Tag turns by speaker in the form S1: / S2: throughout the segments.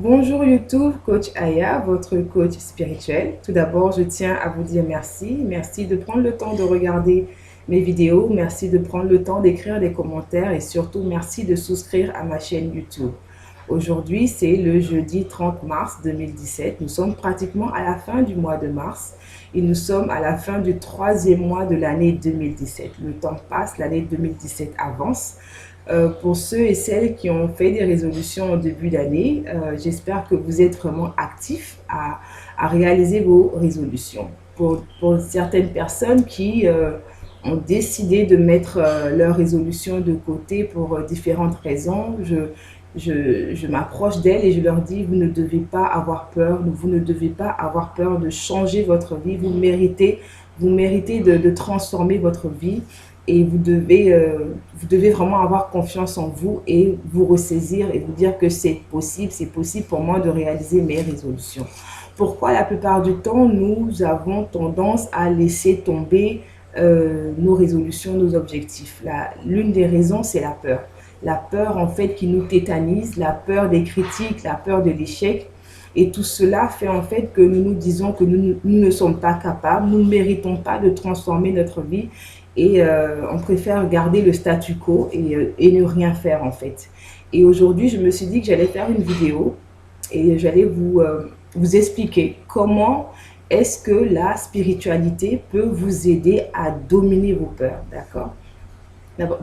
S1: Bonjour YouTube, coach Aya, votre coach spirituel. Tout d'abord, je tiens à vous dire merci. Merci de prendre le temps de regarder mes vidéos. Merci de prendre le temps d'écrire des commentaires et surtout merci de souscrire à ma chaîne YouTube. Aujourd'hui, c'est le jeudi 30 mars 2017. Nous sommes pratiquement à la fin du mois de mars et nous sommes à la fin du troisième mois de l'année 2017. Le temps passe, l'année 2017 avance. Pour ceux et celles qui ont fait des résolutions au début d'année, j'espère que vous êtes vraiment actifs à réaliser vos résolutions. Pour certaines personnes qui ont décidé de mettre leurs résolutions de côté pour différentes raisons, je m'approche d'elles et je leur dis, vous ne devez pas avoir peur, vous ne devez pas avoir peur de changer votre vie, vous méritez de transformer votre vie et vous devez vraiment avoir confiance en vous et vous ressaisir et vous dire que c'est possible pour moi de réaliser mes résolutions. Pourquoi la plupart du temps, nous avons tendance à laisser tomber nos résolutions, nos objectifs? L'une des raisons, c'est la peur. La peur, en fait, qui nous tétanise, la peur des critiques, la peur de l'échec. Et tout cela fait en fait que nous nous disons que nous ne sommes pas capables, nous ne méritons pas de transformer notre vie et on préfère garder le statu quo et ne rien faire en fait. Et aujourd'hui, je me suis dit que j'allais faire une vidéo et j'allais vous expliquer comment est-ce que la spiritualité peut vous aider à dominer vos peurs, d'accord?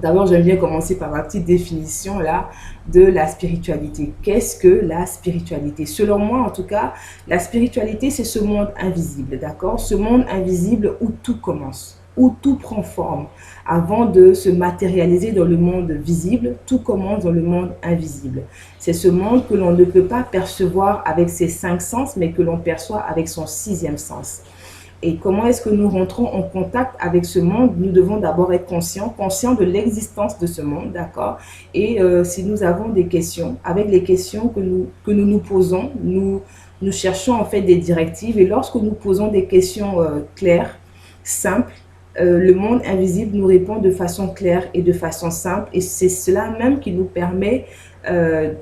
S1: D'abord, j'aime bien commencer par ma petite définition là de la spiritualité. Qu'est-ce que la spiritualité? Selon moi, en tout cas, la spiritualité, c'est ce monde invisible, d'accord? Ce monde invisible où tout commence, où tout prend forme. Avant de se matérialiser dans le monde visible, tout commence dans le monde invisible. C'est ce monde que l'on ne peut pas percevoir avec ses 5 sens, mais que l'on perçoit avec son 6e sens. Et comment est-ce que nous rentrons en contact avec ce monde? Nous devons d'abord être conscients de l'existence de ce monde, d'accord? Et si nous avons des questions, avec les questions que nous posons, nous cherchons en fait des directives. Et lorsque nous posons des questions claires, simples, le monde invisible nous répond de façon claire et de façon simple. Et c'est cela même qui nous permet,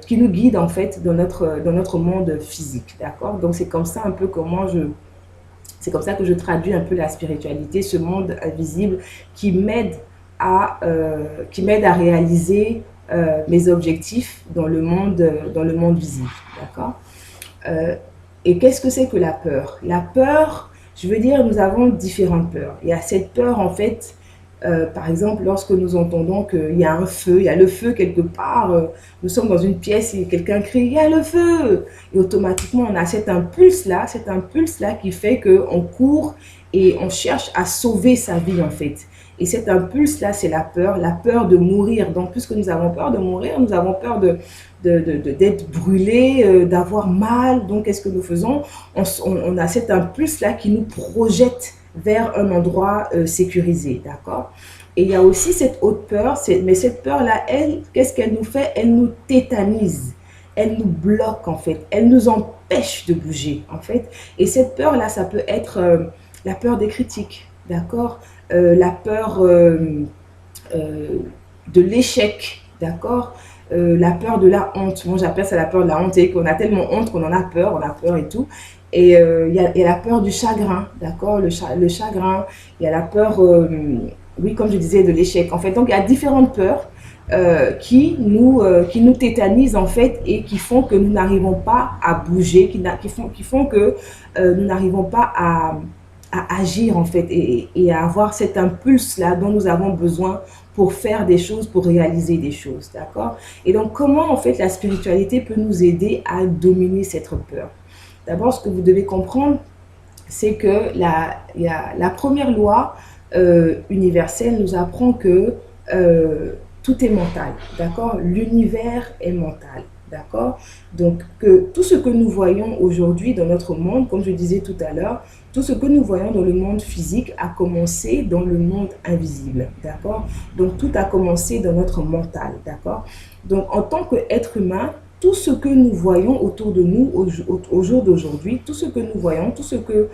S1: qui nous guide en fait dans notre monde physique, d'accord? Donc c'est comme ça un peu c'est comme ça que je traduis un peu la spiritualité, ce monde invisible qui m'aide à réaliser mes objectifs dans le monde visible, d'accord? Et qu'est-ce que c'est que la peur? La peur, je veux dire, nous avons différentes peurs. Il y a cette peur, en fait, par exemple, lorsque nous entendons qu'il y a un feu, il y a le feu quelque part, nous sommes dans une pièce et quelqu'un crie, il y a le feu! Et automatiquement, on a cet impulse-là qui fait qu'on court et on cherche à sauver sa vie, en fait. Et cet impulse-là, c'est la peur de mourir. Donc, puisque nous avons peur de mourir, nous avons peur d'être brûlés, d'avoir mal. Donc, qu'est-ce que nous faisons? On a cet impulse-là qui nous projette vers un endroit sécurisé, d'accord? Et il y a aussi cette autre peur, mais cette peur-là, elle, qu'est-ce qu'elle nous fait? Elle nous tétanise, elle nous bloque en fait, elle nous empêche de bouger en fait. Et cette peur-là, ça peut être la peur des critiques, d'accord? La peur de l'échec, d'accord? La peur de la honte. Moi, j'appelle ça la peur de la honte. C'est qu'on a tellement honte qu'on en a peur, on a peur et tout. Et il y a la peur du chagrin, d'accord? Le chagrin, il y a la peur, oui, comme je disais, de l'échec. En fait, donc, il y a différentes peurs qui nous tétanisent, en fait, et qui font que nous n'arrivons pas à bouger, qui font que nous n'arrivons pas à agir, en fait, et à avoir cet impulse-là dont nous avons besoin pour faire des choses, pour réaliser des choses, d'accord? Et donc, comment, en fait, la spiritualité peut nous aider à dominer cette peur? D'abord, ce que vous devez comprendre, c'est que la première loi universelle nous apprend que tout est mental, d'accord? L'univers est mental, d'accord? Donc, que tout ce que nous voyons aujourd'hui dans notre monde, comme je disais tout à l'heure, tout ce que nous voyons dans le monde physique a commencé dans le monde invisible, d'accord? Donc, tout a commencé dans notre mental, d'accord? Donc, en tant qu'être humain, tout ce que nous voyons autour de nous au jour d'aujourd'hui, tout ce que nous voyons, tout ce que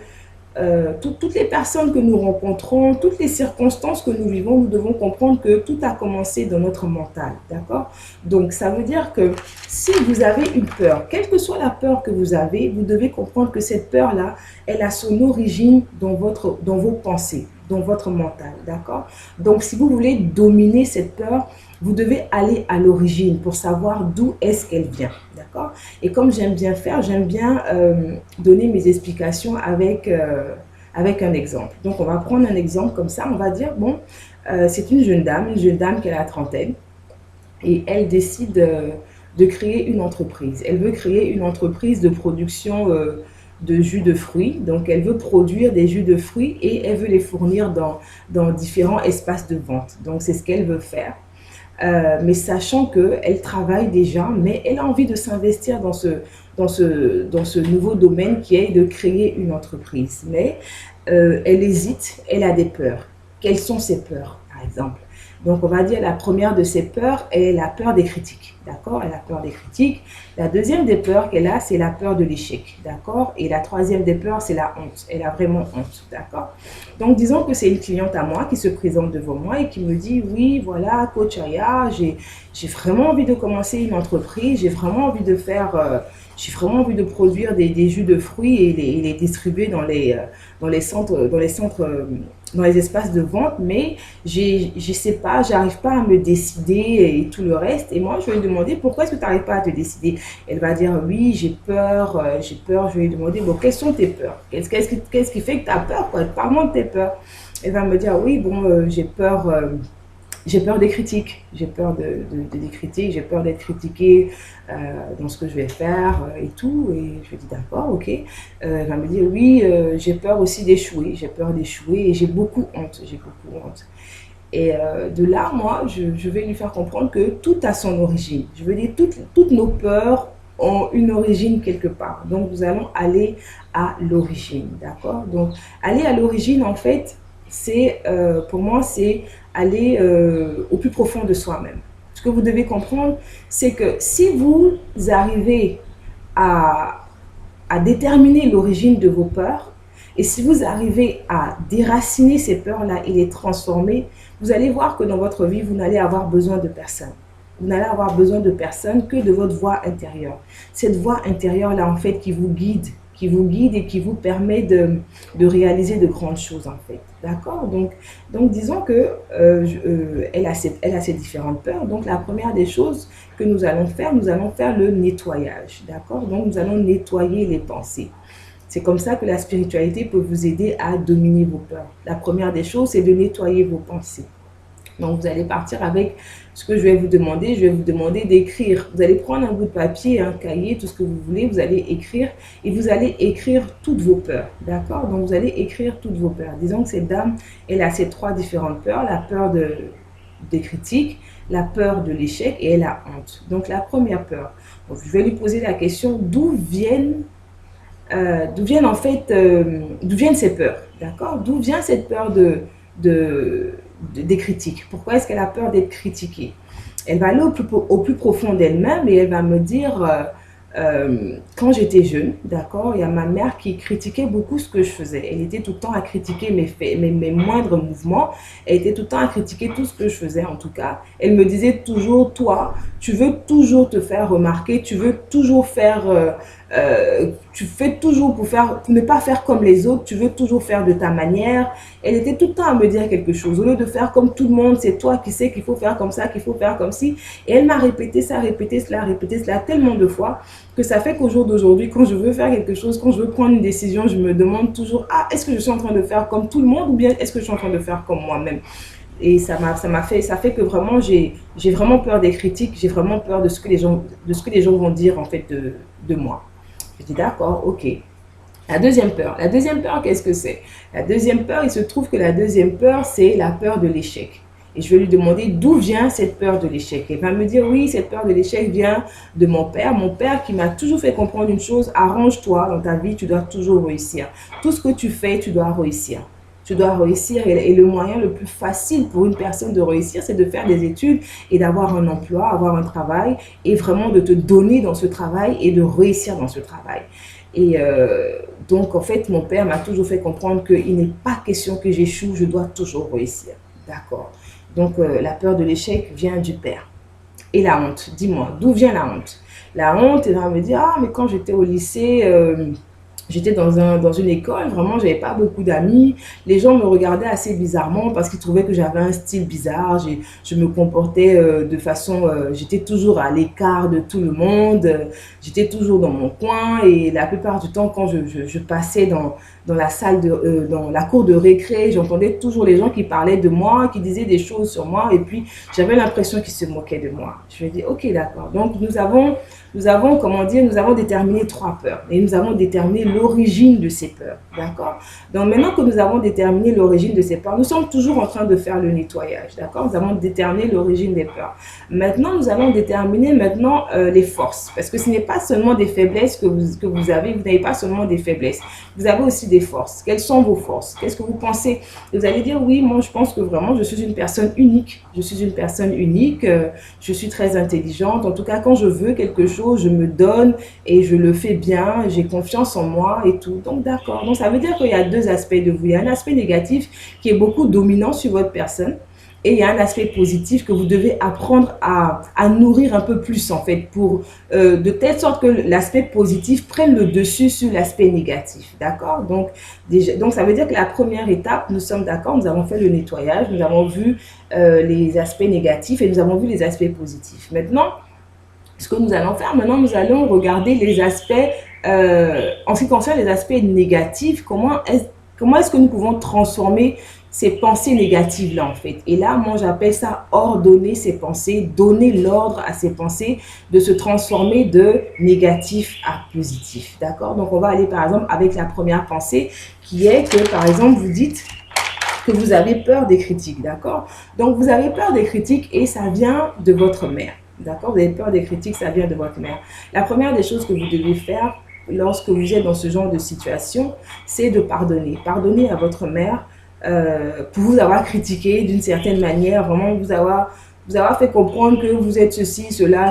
S1: toutes les personnes que nous rencontrons, toutes les circonstances que nous vivons, nous devons comprendre que tout a commencé dans notre mental, d'accord? Donc, ça veut dire que si vous avez une peur, quelle que soit la peur que vous avez, vous devez comprendre que cette peur-là, elle a son origine dans vos pensées, dans votre mental, d'accord? Donc, si vous voulez dominer cette peur, vous devez aller à l'origine pour savoir d'où est-ce qu'elle vient, d'accord? Et comme j'aime bien faire, j'aime bien donner mes explications avec un exemple. Donc, on va prendre un exemple comme ça. On va dire, bon, c'est une jeune dame qui a la trentaine et elle décide de créer une entreprise. Elle veut créer une entreprise de production de jus de fruits. Donc, elle veut produire des jus de fruits et elle veut les fournir dans différents espaces de vente. Donc, c'est ce qu'elle veut faire. Mais sachant qu'elle travaille déjà, mais elle a envie de s'investir dans ce nouveau domaine qui est de créer une entreprise. Mais elle hésite, elle a des peurs. Quelles sont ses peurs, par exemple? Donc, on va dire la première de ses peurs est la peur des critiques, d'accord? Elle a peur des critiques. La deuxième des peurs qu'elle a, c'est la peur de l'échec, d'accord? Et la troisième des peurs, c'est la honte. Elle a vraiment honte, d'accord? Donc, disons que c'est une cliente à moi qui se présente devant moi et qui me dit, oui, voilà, coach Aya, j'ai vraiment envie de commencer une entreprise, j'ai vraiment envie de faire... j'ai vraiment envie de produire des jus de fruits et les distribuer dans les centres, dans les espaces de vente, mais je sais pas, j'arrive pas à me décider et tout le reste. Et moi, je vais lui demander pourquoi est-ce que tu n'arrives pas à te décider. Elle va dire oui, j'ai peur, j'ai peur. Je vais lui demander bon, quelles sont tes peurs? Qu'est-ce qui fait que tu as peur, quoi? Parle-moi de tes peurs. Elle va me dire oui, bon, j'ai peur des critiques, j'ai peur des critiques, j'ai peur d'être critiquée dans ce que je vais faire et tout. Et je lui dis d'accord, ok. Elle va me dire oui, j'ai peur aussi d'échouer, j'ai peur d'échouer et j'ai beaucoup honte, j'ai beaucoup honte. Et de là, moi, je vais lui faire comprendre que tout a son origine. Je veux dire, toutes nos peurs ont une origine quelque part. Donc, nous allons aller à l'origine, d'accord? Donc, aller à l'origine, en fait, pour moi, c'est aller au plus profond de soi-même. Ce que vous devez comprendre, c'est que si vous arrivez à, à déterminer l'origine de vos peurs, et si vous arrivez à déraciner ces peurs-là et les transformer, vous allez voir que dans votre vie, vous n'allez avoir besoin de personne. Vous n'allez avoir besoin de personne que de votre voix intérieure. Cette voix intérieure-là, en fait, qui vous guide et qui vous permet de réaliser de grandes choses, en fait. D'accord? Donc, disons que elle a ces différentes peurs. Donc, la première des choses que nous allons faire le nettoyage. D'accord? Donc, nous allons nettoyer les pensées. C'est comme ça que la spiritualité peut vous aider à dominer vos peurs. La première des choses, c'est de nettoyer vos pensées. Donc, vous allez partir avec ce que je vais vous demander. Je vais vous demander d'écrire. Vous allez prendre un bout de papier, un cahier, tout ce que vous voulez. Vous allez écrire et vous allez écrire toutes vos peurs. D'accord? Donc, vous allez écrire toutes vos peurs. Disons que cette dame, elle a ces trois différentes peurs. La peur des critiques, la peur de l'échec et elle a honte. Donc, la première peur. Donc, je vais lui poser la question d'où viennent en fait, d'où viennent ces peurs, d'accord? D'où vient cette peur des critiques? Pourquoi est-ce qu'elle a peur d'être critiquée? Elle va aller au plus profond d'elle-même et elle va me dire, quand j'étais jeune, d'accord, il y a ma mère qui critiquait beaucoup ce que je faisais. Elle était tout le temps à critiquer mes moindres mouvements. Elle était tout le temps à critiquer tout ce que je faisais, en tout cas. Elle me disait toujours, toi, tu veux toujours te faire remarquer, tu veux toujours faire... tu fais toujours pour ne pas faire comme les autres, tu veux toujours faire de ta manière. Elle était tout le temps à me dire quelque chose. Au lieu de faire comme tout le monde, c'est toi qui sais qu'il faut faire comme ça, qu'il faut faire comme ci. Et elle m'a répété ça, répété cela tellement de fois que ça fait qu'au jour d'aujourd'hui, quand je veux faire quelque chose, quand je veux prendre une décision, je me demande toujours, ah, est-ce que je suis en train de faire comme tout le monde ou bien est-ce que je suis en train de faire comme moi-même? Et ça fait que vraiment, j'ai vraiment peur des critiques, j'ai vraiment peur de ce que les gens vont dire en fait de moi. Je dis d'accord, ok. La deuxième peur, qu'est-ce que c'est? La deuxième peur, il se trouve que la deuxième peur, c'est la peur de l'échec. Et je vais lui demander d'où vient cette peur de l'échec. Elle va me dire, oui, cette peur de l'échec vient de mon père qui m'a toujours fait comprendre une chose, arrange-toi dans ta vie, tu dois toujours réussir. Tout ce que tu fais, tu dois réussir. Tu dois réussir et le moyen le plus facile pour une personne de réussir, c'est de faire des études et d'avoir un emploi, avoir un travail et vraiment de te donner dans ce travail et de réussir dans ce travail. Et donc, en fait, mon père m'a toujours fait comprendre qu'il n'est pas question que j'échoue, je dois toujours réussir. D'accord. Donc, la peur de l'échec vient du père. Et la honte, dis-moi, d'où vient la honte? La honte, elle va me dire, ah, mais quand j'étais au lycée, j'étais dans une école, vraiment, j'avais pas beaucoup d'amis. Les gens me regardaient assez bizarrement parce qu'ils trouvaient que j'avais un style bizarre. Je me comportais de façon, j'étais toujours à l'écart de tout le monde. J'étais toujours dans mon coin et la plupart du temps, quand je passais dans la salle dans la cour de récré, j'entendais toujours les gens qui parlaient de moi, qui disaient des choses sur moi et puis j'avais l'impression qu'ils se moquaient de moi. Je me dis, ok, d'accord. Donc comment dire, nous avons déterminé 3 peurs et nous avons déterminé l'origine de ces peurs, d'accord? Donc maintenant que nous avons déterminé l'origine de ces peurs, nous sommes toujours en train de faire le nettoyage, d'accord? Nous avons déterminé l'origine des peurs. Maintenant, nous allons déterminer les forces, parce que ce n'est pas seulement des faiblesses que vous avez, vous n'avez pas seulement des faiblesses, vous avez aussi des forces. Quelles sont vos forces? Qu'est-ce que vous pensez? Vous allez dire, oui, moi je pense que vraiment je suis une personne unique, je suis une personne unique, je suis très intelligente, en tout cas quand je veux quelque chose, je me donne et je le fais bien, j'ai confiance en moi et tout. Donc d'accord, donc ça veut dire qu'il y a 2 aspects de vous. Il y a un aspect négatif qui est beaucoup dominant sur votre personne et il y a un aspect positif que vous devez apprendre à nourrir un peu plus en fait pour de telle sorte que l'aspect positif prenne le dessus sur l'aspect négatif, d'accord? Donc ça veut dire que la première étape, nous sommes d'accord, nous avons fait le nettoyage, nous avons vu les aspects négatifs et nous avons vu les aspects positifs. Maintenant, ce que nous allons faire, maintenant nous allons regarder les aspects, en ce qui concerne les aspects négatifs, comment est-ce que nous pouvons transformer ces pensées négatives-là en fait. Et là, moi j'appelle ça ordonner ces pensées, donner l'ordre à ces pensées de se transformer de négatif à positif, d'accord? Donc on va aller par exemple avec la première pensée qui est que par exemple vous dites que vous avez peur des critiques, d'accord? Donc vous avez peur des critiques et ça vient de votre mère. D'accord? Vous avez peur des critiques, ça vient de votre mère. La première des choses que vous devez faire lorsque vous êtes dans ce genre de situation, c'est de pardonner. Pardonner à votre mère pour vous avoir critiqué d'une certaine manière, vraiment vous avoir fait comprendre que vous êtes ceci, cela,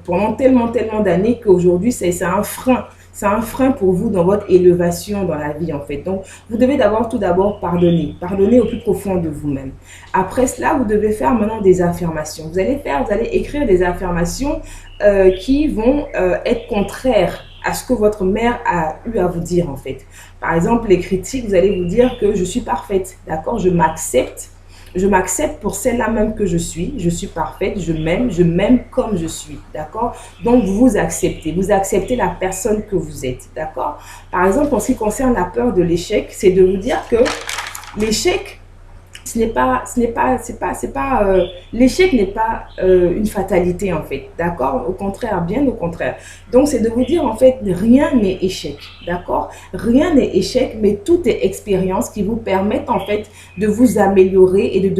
S1: pendant tellement d'années qu'aujourd'hui, c'est un frein. C'est un frein pour vous dans votre élévation dans la vie, en fait. Donc, vous devez tout d'abord pardonner. Pardonner au plus profond de vous-même. Après cela, vous devez faire maintenant des affirmations. Vous allez écrire des affirmations qui vont être contraires à ce que votre mère a eu à vous dire, en fait. Par exemple, les critiques, vous allez vous dire que je suis parfaite, d'accord? Je m'accepte pour celle-là même que je suis parfaite, je m'aime comme je suis, d'accord? Donc, vous acceptez la personne que vous êtes, d'accord? Par exemple, en ce qui concerne la peur de l'échec, c'est de vous dire que l'échec, l'échec n'est pas une fatalité en fait, d'accord? Au contraire, bien au contraire. Donc c'est de vous dire en fait, rien n'est échec, d'accord? Rien n'est échec, mais tout est expérience qui vous permettent en fait de vous améliorer et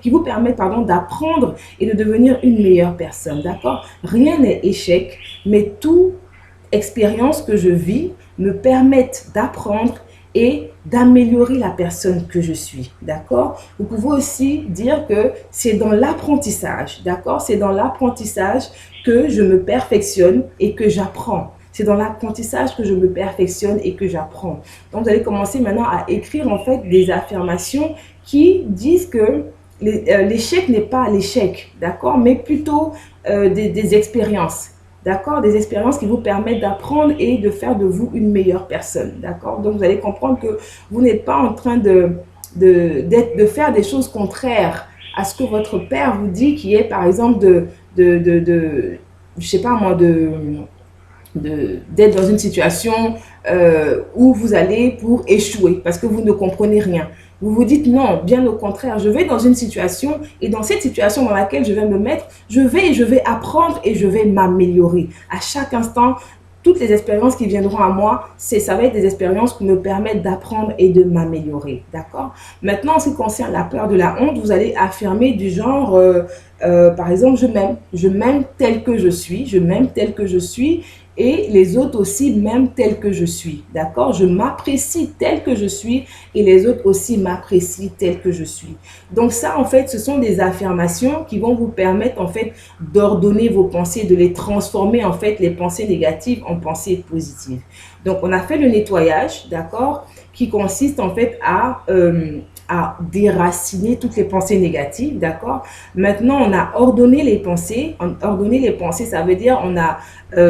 S1: qui vous permettent pardon d'apprendre et de devenir une meilleure personne, d'accord? Rien n'est échec, mais tout expérience que je vis me permettent d'apprendre et d'améliorer la personne que je suis, d'accord? Vous pouvez aussi dire que c'est dans l'apprentissage, d'accord? C'est dans l'apprentissage que je me perfectionne et que j'apprends. C'est dans l'apprentissage que je me perfectionne et que j'apprends. Donc, vous allez commencer maintenant à écrire en fait des affirmations qui disent que l'échec n'est pas l'échec, d'accord? Mais plutôt des expériences. D'accord? Des expériences qui vous permettent d'apprendre et de faire de vous une meilleure personne. D'accord? Donc, vous allez comprendre que vous n'êtes pas en train de faire des choses contraires à ce que votre père vous dit, qui est par exemple je sais pas moi, d'être dans une situation où vous allez pour échouer parce que vous ne comprenez rien. Vous vous dites non, bien au contraire, je vais dans une situation et dans cette situation dans laquelle je vais me mettre, je vais apprendre et je vais m'améliorer. À chaque instant, toutes les expériences qui viendront à moi, ça va être des expériences qui me permettent d'apprendre et de m'améliorer. D'accord? Maintenant, en ce qui concerne la peur de la honte, vous allez affirmer du genre, par exemple, je m'aime tel que je suis, et les autres aussi m'aiment tel que je suis. D'accord? Je m'apprécie tel que je suis et les autres aussi m'apprécient tel que je suis. Donc ça, en fait, ce sont des affirmations qui vont vous permettre, en fait, d'ordonner vos pensées, de les transformer, en fait, les pensées négatives en pensées positives. Donc, on a fait le nettoyage, d'accord, qui consiste, en fait, à déraciner toutes les pensées négatives, d'accord? Maintenant, on a ordonné les pensées. Ordonner les pensées, ça veut dire on a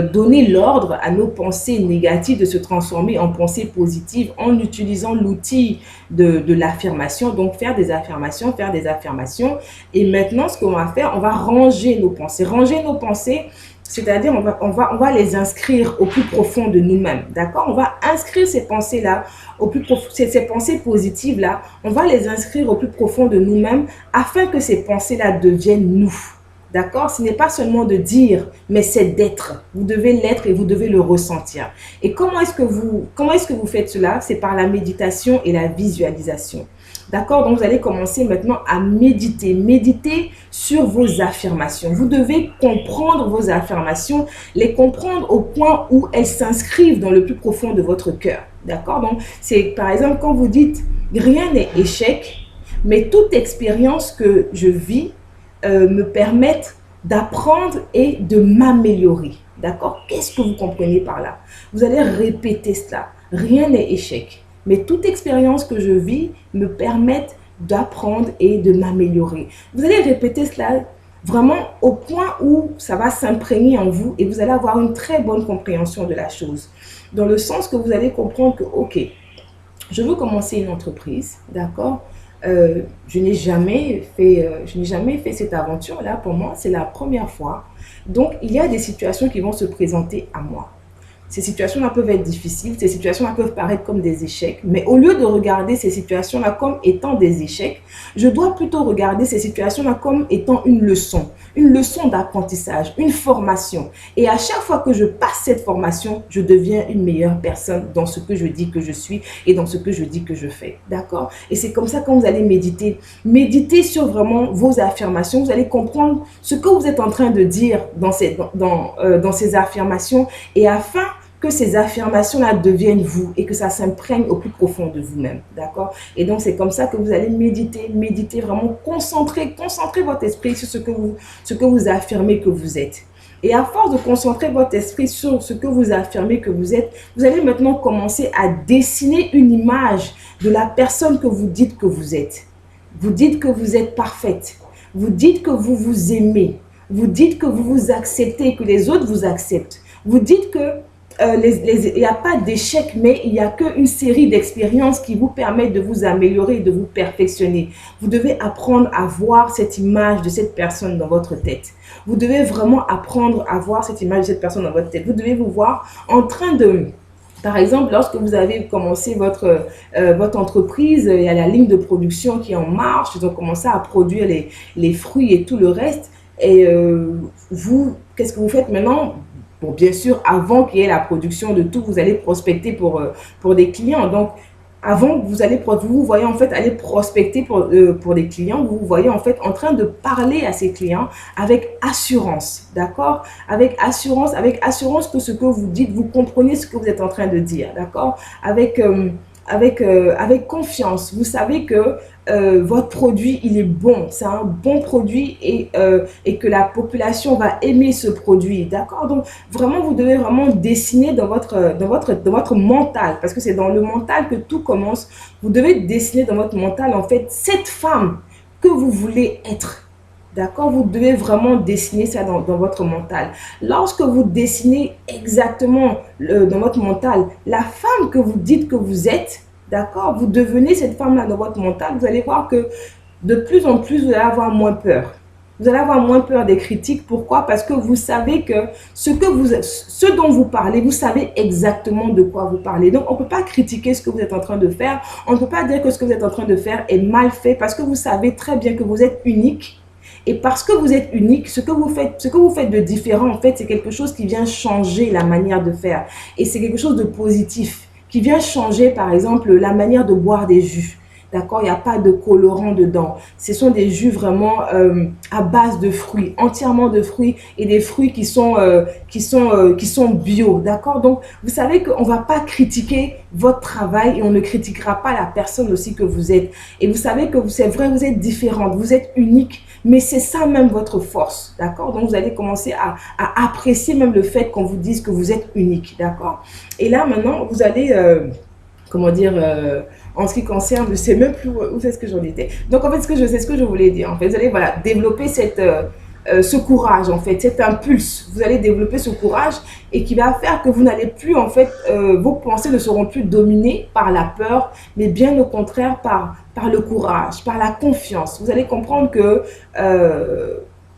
S1: donné l'ordre à nos pensées négatives de se transformer en pensées positives en utilisant l'outil de l'affirmation. Donc, faire des affirmations, faire des affirmations. Et maintenant, ce qu'on va faire, on va ranger nos pensées. Ranger nos pensées, c'est-à-dire on va les inscrire au plus profond de nous-mêmes, d'accord? On va inscrire ces pensées-là, ces pensées positives-là, on va les inscrire au plus profond de nous-mêmes afin que ces pensées-là deviennent nous. D'accord? Ce n'est pas seulement de dire, mais c'est d'être. Vous devez l'être et vous devez le ressentir. Et comment est-ce que vous faites cela? C'est par la méditation et la visualisation. D'accord? Donc, vous allez commencer maintenant à méditer. Méditer sur vos affirmations. Vous devez comprendre vos affirmations, les comprendre au point où elles s'inscrivent dans le plus profond de votre cœur. D'accord? Donc, c'est par exemple quand vous dites « rien n'est échec, mais toute expérience que je vis me permettent d'apprendre et de m'améliorer. » D'accord? Qu'est-ce que vous comprenez par là? Vous allez répéter cela. Rien n'est échec, mais toute expérience que je vis me permettent d'apprendre et de m'améliorer. Vous allez répéter cela vraiment au point où ça va s'imprégner en vous et vous allez avoir une très bonne compréhension de la chose. Dans le sens que vous allez comprendre que, ok, je veux commencer une entreprise, d'accord? Je n'ai jamais fait cette aventure-là. Pour moi, c'est la première fois. Donc, il y a des situations qui vont se présenter à moi. Ces situations-là peuvent être difficiles, ces situations-là peuvent paraître comme des échecs, mais au lieu de regarder ces situations-là comme étant des échecs, je dois plutôt regarder ces situations-là comme étant une leçon d'apprentissage, une formation. Et à chaque fois que je passe cette formation, je deviens une meilleure personne dans ce que je dis que je suis et dans ce que je dis que je fais. D'accord? Et c'est comme ça que vous allez méditer. Méditez sur vraiment vos affirmations. Vous allez comprendre ce que vous êtes en train de dire dans ces affirmations et afin que ces affirmations-là deviennent vous et que ça s'imprègne au plus profond de vous-même, d'accord? Et donc, c'est comme ça que vous allez méditer vraiment, concentrer votre esprit sur ce que vous affirmez que vous êtes. Et à force de concentrer votre esprit sur ce que vous affirmez que vous êtes, vous allez maintenant commencer à dessiner une image de la personne que vous dites que vous êtes. Vous dites que vous êtes parfaite. Vous dites que vous vous aimez. Vous dites que vous vous acceptez, que les autres vous acceptent. Vous dites que il n'y a pas d'échec, mais il n'y a qu'une série d'expériences qui vous permettent de vous améliorer, de vous perfectionner. Vous devez apprendre à voir cette image de cette personne dans votre tête. Vous devez vraiment apprendre à voir cette image de cette personne dans votre tête. Vous devez vous voir en train de... Par exemple, lorsque vous avez commencé votre entreprise, il y a la ligne de production qui est en marche, ils ont commencé à produire les fruits et tout le reste. Et vous, qu'est-ce que vous faites maintenant? Bon, bien sûr, avant qu'il y ait la production de tout, vous allez prospecter pour des clients. Donc, avant, vous vous voyez en fait aller prospecter pour des clients. Vous vous voyez en fait en train de parler à ces clients avec assurance, d'accord? Avec assurance que ce que vous dites, vous comprenez ce que vous êtes en train de dire, d'accord? Avec confiance. Vous savez que votre produit, il est bon. C'est un bon produit et que la population va aimer ce produit. D'accord? Donc, vraiment, vous devez vraiment dessiner dans votre mental, parce que c'est dans le mental que tout commence. Vous devez dessiner dans votre mental, en fait, cette femme que vous voulez être. D'accord? Vous devez vraiment dessiner ça dans votre mental. Lorsque vous dessinez exactement dans votre mental la femme que vous dites que vous êtes, d'accord? Vous devenez cette femme-là dans votre mental. Vous allez voir que de plus en plus, vous allez avoir moins peur. Vous allez avoir moins peur des critiques. Pourquoi? Parce que vous savez que ce dont vous parlez, vous savez exactement de quoi vous parlez. Donc, on ne peut pas critiquer ce que vous êtes en train de faire. On ne peut pas dire que ce que vous êtes en train de faire est mal fait parce que vous savez très bien que vous êtes unique. Et parce que vous êtes unique, ce que vous faites de différent, en fait, c'est quelque chose qui vient changer la manière de faire. Et c'est quelque chose de positif qui vient changer, par exemple, la manière de boire des jus, d'accord? Il n'y a pas de colorant dedans. Ce sont des jus vraiment à base de fruits, entièrement de fruits et des fruits qui sont bio, d'accord? Donc, vous savez qu'on ne va pas critiquer votre travail et on ne critiquera pas la personne aussi que vous êtes. Et vous savez que c'est vrai, vous êtes différente, vous êtes unique, mais c'est ça même votre force, d'accord? Donc, vous allez commencer à apprécier même le fait qu'on vous dise que vous êtes unique, d'accord? Et là, maintenant, vous allez, comment dire, en ce qui concerne, je ne sais même plus où est-ce que j'en étais. Donc, en fait, ce que je voulais dire, en fait, vous allez, voilà, développer ce courage, en fait, cet impulse. Vous allez développer ce courage et qui va faire que vous n'allez plus, en fait, vos pensées ne seront plus dominées par la peur, mais bien au contraire par le courage, par la confiance. Vous allez comprendre que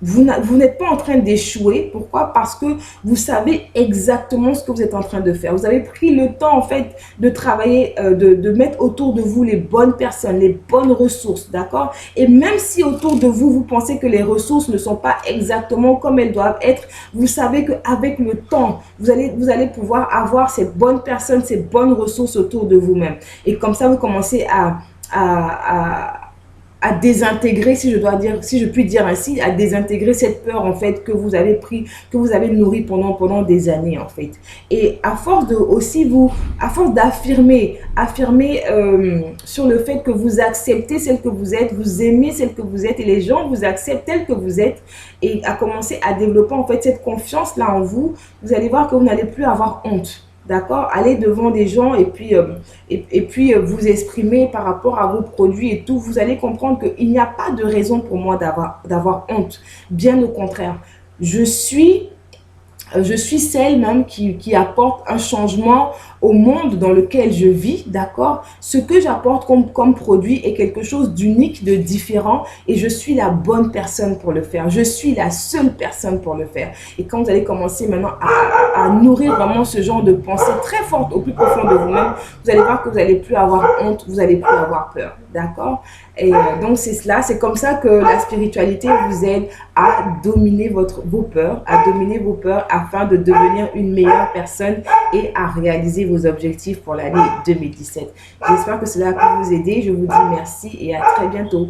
S1: vous n'êtes pas en train d'échouer. Pourquoi? Parce que vous savez exactement ce que vous êtes en train de faire. Vous avez pris le temps, en fait, de travailler, de mettre autour de vous les bonnes personnes, les bonnes ressources, d'accord? Et même si autour de vous, vous pensez que les ressources ne sont pas exactement comme elles doivent être, vous savez qu'avec le temps, vous allez pouvoir avoir ces bonnes personnes, ces bonnes ressources autour de vous-même. Et comme ça, vous commencez à désintégrer, si je puis dire ainsi, à désintégrer cette peur en fait que vous avez pris, que vous avez nourri pendant des années en fait. Et à force à force d'affirmer sur le fait que vous acceptez celle que vous êtes, vous aimez celle que vous êtes et les gens vous acceptent telle que vous êtes et à commencer à développer en fait cette confiance là en vous, vous allez voir que vous n'allez plus avoir honte. D'accord? Allez devant des gens et puis vous exprimer par rapport à vos produits et tout. Vous allez comprendre qu'il n'y a pas de raison pour moi d'avoir honte. Bien au contraire. Je suis celle même qui apporte un changement au monde dans lequel je vis, d'accord? Ce que j'apporte comme produit est quelque chose d'unique, de différent et je suis la bonne personne pour le faire. Je suis la seule personne pour le faire. Et quand vous allez commencer maintenant à nourrir vraiment ce genre de pensée très forte au plus profond de vous-même, vous allez voir que vous n'allez plus avoir honte, vous n'allez plus avoir peur, d'accord? Et donc c'est cela, c'est comme ça que la spiritualité vous aide à dominer vos peurs, afin de devenir une meilleure personne et à réaliser vos objectifs pour l'année 2017. J'espère que cela a pu vous aider. Je vous dis merci et à très bientôt.